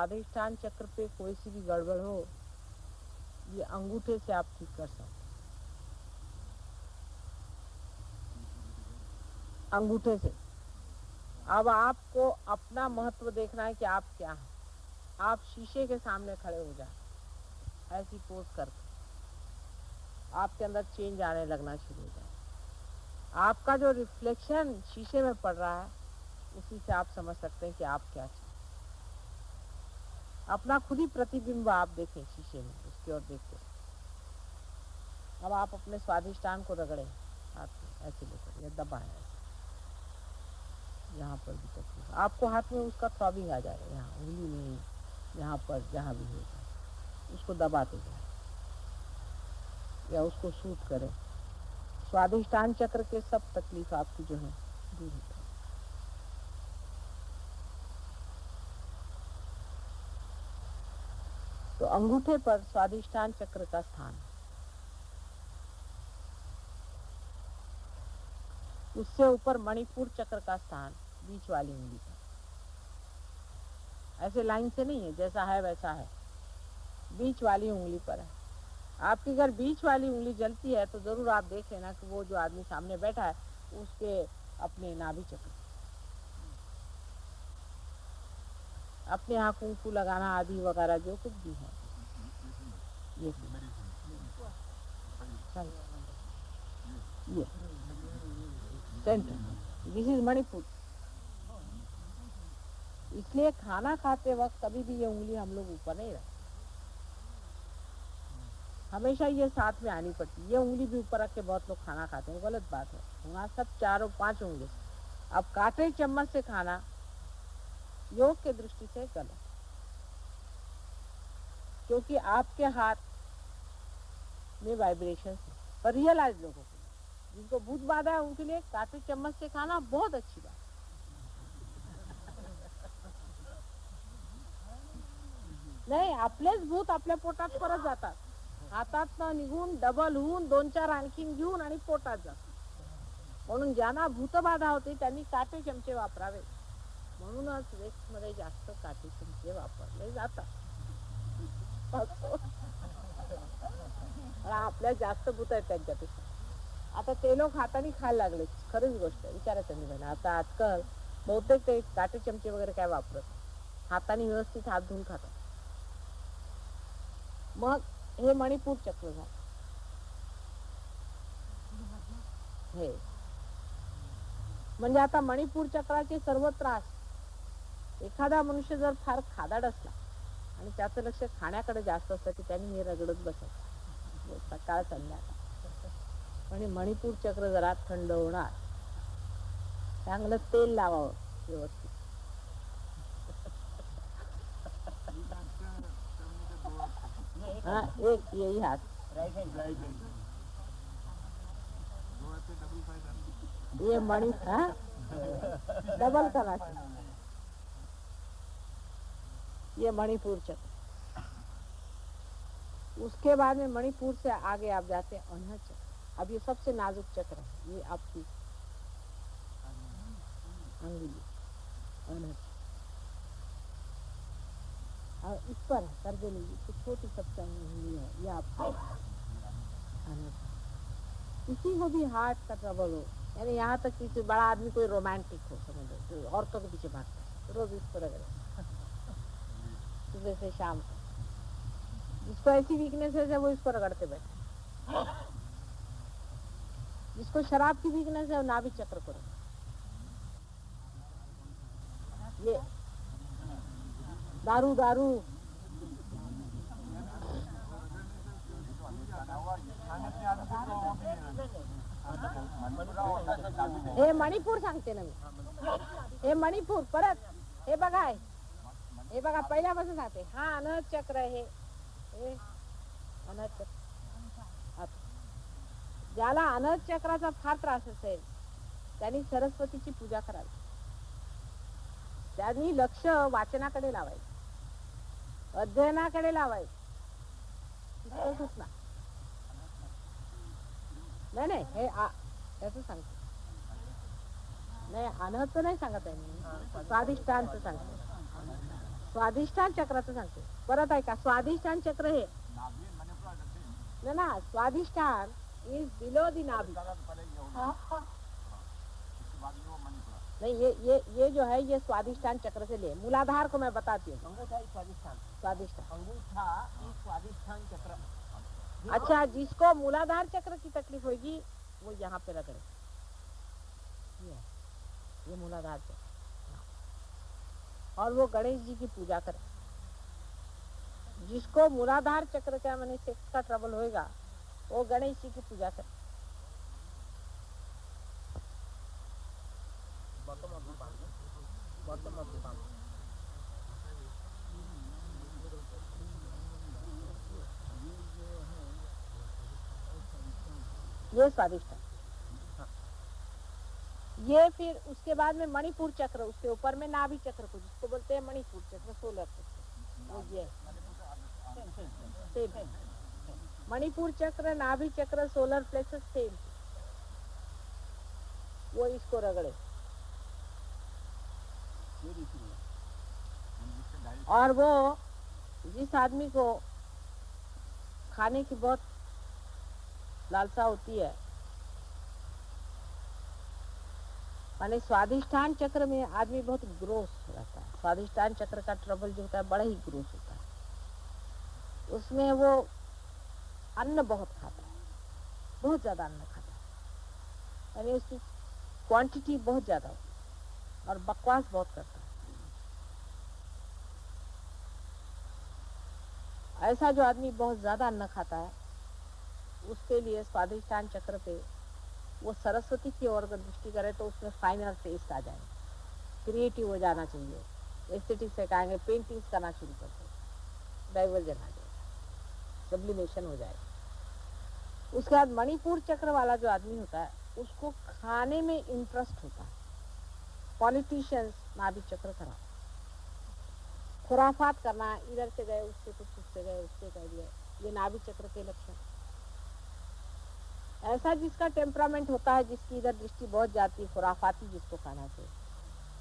स्वादिष्ठान चक्र पे कोई सी भी गड़बड़ हो, ये अंगूठे से आप ठीक कर सकते, अंगूठे से। अब आपको अपना महत्व देखना है कि आप क्या हैं। आप शीशे के सामने खड़े हो जाए, ऐसी पोज करके आपके अंदर चेंज आने लगना शुरू हो जाए। आपका जो रिफ्लेक्शन शीशे में पड़ रहा है, उसी से आप समझ सकते हैं कि आप क्या चाहिए। अपना खुद ही प्रतिबिंब आप देखें शीशे में, उसकी ओर देखते। अब आप अपने स्वादिष्टान को रगड़ें हाथ में, ऐसे लेकर, ये दबाएं ऐसे। यहाँ पर भी तकलीफ, आपको हाथ में उसका थ्रॉबिंग आ जाएगा, यहाँ उंगली में, यहाँ पर जहाँ भी होगा उसको दबाते जाए या उसको शूट करें। स्वादिष्टान चक्र के सब तकलीफ आपकी जो है दूर होता है। तो अंगूठे पर स्वादिष्टान चक्र का स्थान, उससे ऊपर मणिपुर चक्र का स्थान बीच वाली उंगली पर, ऐसे लाइन से नहीं है, जैसा है वैसा है, बीच वाली उंगली पर है। आपकी अगर बीच वाली उंगली जलती है तो जरूर आप देख लेना कि वो जो आदमी सामने बैठा है उसके अपने नाभि चक्र, अपने यहाँ कुंफू लगाना आदि वगैरह जो कुछ भी है, ये सेंटर, दिस इज मणिपुर। इसलिए खाना खाते वक्त कभी भी ये उंगली हम लोग ऊपर नहीं रखते, हमेशा ये साथ में आनी पड़ती है। ये उंगली भी ऊपर रख के बहुत लोग खाना खाते हैं, गलत बात है। वहाँ सब 4-5 उंगली। अब कांटे चम्मच से खाना योग के दृष्टि से गलत, क्योंकि आपके हाथ में वाइब्रेशन है। पर रियलाइज लोगों को, जिनको भूत बाधा है, उनके लिए कांटे चम्मच से खाना बहुत अच्छी बात। नाही, आपलेच भूत आपल्या पोटात परत जातात, हातातनं निघून डबल होऊन 2-4 आणखीन घेऊन आणि पोटात जातात. म्हणून ज्यांना भूतबाधा होते त्यांनी काटे चमचे वापरावे. म्हणूनच वेस्टमध्ये जास्त काटे चमचे वापरले जातात. आपल्या जास्त भूत आहेत त्यांच्यापेक्षा. आता ते लोक हाताने खायला लागले, खरीच गोष्ट आहे, विचारा त्यांनी बघा. आता आजकाल बहुतेक ते काटे चमचे वगैरे काय वापरत, हाताने व्यवस्थित हात धुवून खातात. मग हे मणिपूर चक्र झालं. हे म्हणजे आता मणिपूर चक्राचे सर्व त्रास, एखादा मनुष्य जर फार खादाड असला आणि त्याचं लक्ष खाण्याकडे जास्त असतं की त्यांनी हे रगडत बसायचं सकाळ संध्याकाळ, आणि मणिपूर चक्र जरा थंड होणार, चांगलं तेल लावावं व्यवस्थित. हाँ, एक यही हाथ, ये मणि, हाँ डबल करना चाहिए, ये मणिपुर चक्र। उसके बाद में मणिपुर से आगे आप जाते हैं अनहद चक्र। अब ये सबसे नाजुक चक्र है, ये आपकी अंगुली अनहद, और इस पर कर देने तो छोटी सबसे अंगुली है, ये आपका अनहद। किसी को भी हार्ट का ट्रबल हो, यानी यहाँ तक कि बड़ा आदमी कोई रोमांटिक हो, समझो तो औरतों के पीछे भागता है, तो रोज इस पर रगड़े सुबह से शाम तक। जिसको ऐसी वीकनेस है वो इसको रगड़ते बैठे। जिसको शराब की वीकनेस है वो नाभि चक्र को रगड़े। ये दारू दारू हे मणिपूर सांगते ना मी, हे मणिपूर परत हे बघा, हे बघा पहिल्यापासून सांगते, हा अनहद चक्र आहे, हे अनहद चक्र. ज्याला अनहद चक्राचा फार त्रास असेल त्यांनी सरस्वतीची पूजा करावी, त्यांनी लक्ष वाचनाकडे लावायचं, अध्ययनाकडे लावायचं, सुटना नाही नाही, हे याच सांगते, नाही अनहदचं नाही सांगत आहे मी, स्वादिष्टांचं सांगते. स्वाधिष्ठान चक्राचं सांगते. परत ऐका, स्वाधिष्ठान चक्र हे ना ना, स्वाधिष्ठान इज बिलो दी नाभि. नहीं, ये जो है ये स्वाधिष्ठान चक्र से ले. मूलाधार को मैं बताती हूँ. स्वाधिष्ठान चक्र. अच्छा, जिसको मूलाधार चक्र की तकलीफ होगी वो यहाँ पे रगड़े. ये मूलाधार चक्र, और वो गणेश जी की पूजा करे. जिसको मूलाधार चक्र का माने सेक्स का ट्रबल होएगा वो गणेश जी की पूजा करे. ये स्वादिष्ट. ये फिर उसके बाद में मणिपुर चक्र, उसके ऊपर में नाभि चक्र को जिसको बोलते हैं मणिपुर चक्र, सोलर चक्र. वो ये मणिपुर चक्र, नाभि चक्र, सोलर प्लेक्सस सेम. वो इसको रगड़े. और वो जिस आदमी को खाने की बहुत लालसा होती है, माने स्वादिष्ठान चक्र में आदमी बहुत ग्रोस रहता है. स्वादिष्ठान चक्र का ट्रबल जो होता है बड़ा ही ग्रोस होता है. उसमें वो अन्न बहुत खाता है, बहुत ज्यादा अन्न खाता है, यानी उसकी क्वांटिटी बहुत ज्यादा होती है और बकवास बहुत करता है. ऐसा जो आदमी बहुत ज्यादा अन्न खाता है उसके लिए स्वादिष्ठान चक्र पे वो सरस्वती की ओर अगर दृष्टि करे तो उसमें फाइनल टेस्ट आ जाएगा. क्रिएटिव हो जाना चाहिए. एस्थेटिक्स से कहेंगे, पेंटिंग्स करना शुरू कर दो, डाइवर्जन आ जाएगा, सब्लिमेशन हो जाएगा. उसके बाद मणिपुर चक्र वाला जो आदमी होता है उसको खाने में इंटरेस्ट होता है. पॉलिटिशियंस नाभि चक्र खराब, खुराफात करना, इधर से गए उससे कुछ, उससे गए उससे कह दिया, ये नाभि चक्र के लक्षण. ऐसा जिसका टेम्परामेंट होता है, जिसकी इधर दृष्टि बहुत जाती है, खुराफाती जिसको खाना चाहिए,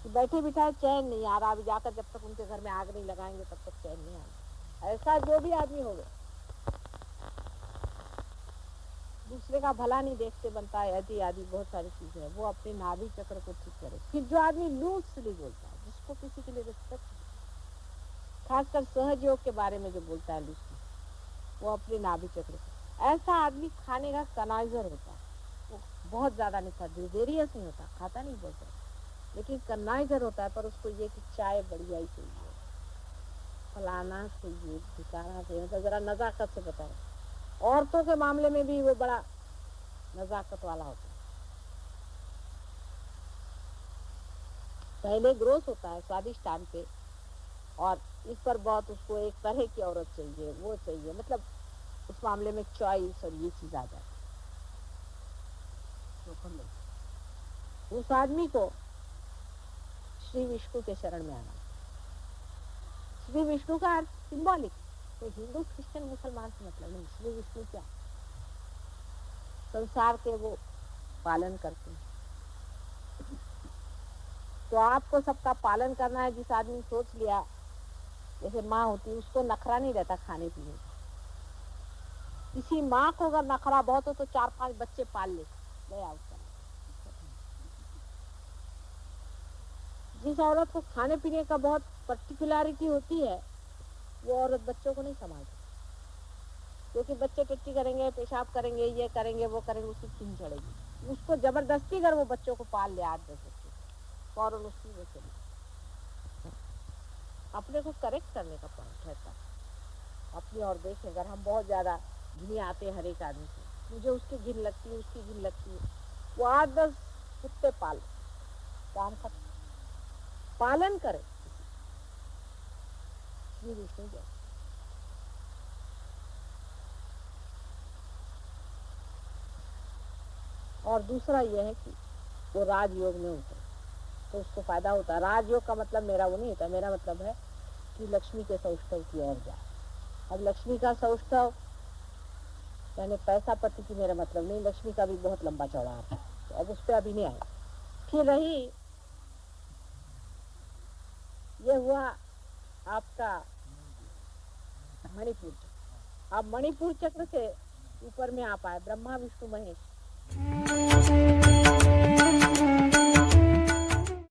कि बैठे बिठाए चैन नहीं आ रहा, अभी जाकर जब तक उनके घर में आग नहीं लगाएंगे तब तक चैन नहीं आना. ऐसा जो भी आदमी होगा, दूसरे का भला नहीं देखते बनता है, आदि आदि बहुत सारी चीजें हैं. वो अपने नाभि चक्र को ठीक करे. फिर जो आदमी लूजली बोलता है, जिसको किसी के लिए रिस्पेक्ट, खासकर सहज योग के बारे में जो बोलता है लूजली, वो अपने नाभि चक्र को. ऐसा आदमी खाने का कनाइजर होता है. वो बहुत ज्यादा नहीं खाता, डिजेरियस नहीं होता, खाता नहीं बोलता, लेकिन कनाइजर होता है. पर उसको ये कि चाय बढ़िया ही चाहिए, फलाना चाहिए, ठिकाना चाहिए, मतलब जरा नजाकत से बता रहे. औरतों के मामले में भी वो बड़ा नजाकत वाला होता है. पहले ग्रोस होता है स्वादिष्ठान पे, और इस पर बहुत उसको एक तरह की औरत चाहिए, वो चाहिए, मतलब उस मामले में चॉइस और ये चीज आ जाए. उस आदमी को श्री विष्णु के शरण में आना. श्री विष्णु का अर्थ सिंबॉलिक, तो हिंदू क्रिश्चियन मुसलमान से मतलब नहीं. श्री विष्णु क्या, संसार के वो पालन करते हैं. तो आपको सबका पालन करना है. जिस आदमी सोच लिया, जैसे माँ होती है, उसको नखरा नहीं रहता खाने पीने का. किसी माँ को अगर नखरा बहुत हो तो 4-5 बच्चे पाल ले गया उसका. जिस औरत को खाने पीने का बहुत पर्टिकुलरिटी होती है, वो औरत बच्चों को नहीं संभालती, क्योंकि बच्चे टट्टी करेंगे, पेशाब करेंगे, ये करेंगे, वो करेंगे, उसकी चिन चढ़ेगी. उसको जबरदस्ती अगर वो बच्चों को पाल ले, 8-10 बच्चे, फौरन उसकी वो चली. अपने को करेक्ट करने का पॉइंट रहता है. अपनी और देखें, अगर हम बहुत ज्यादा घिने आते हैं हर एक आदमी से, मुझे उसकी घिन लगती है, उसकी घिन लगती है, वो 8-10 कुत्ते पाल, काम खत्म. पालन करे श्री विष्णु जैसे. और दूसरा यह है कि वो राजयोग में उतरे तो उसको फायदा होता है. राजयोग का मतलब मेरा वो नहीं होता, मेरा मतलब है कि लक्ष्मी के सौष्ठव की ओर जाए. अब लक्ष्मी का सौष्ठव यानी पैसा पति की मेरा मतलब नहीं, लक्ष्मी का भी बहुत लंबा चौड़ा आता है, तो अब उस पर अभी नहीं आए. फिर रही ये हुआ आपका मणिपुर चक्र। आप मणिपुर चक्र से ऊपर में आप आए, ब्रह्मा विष्णु महेश।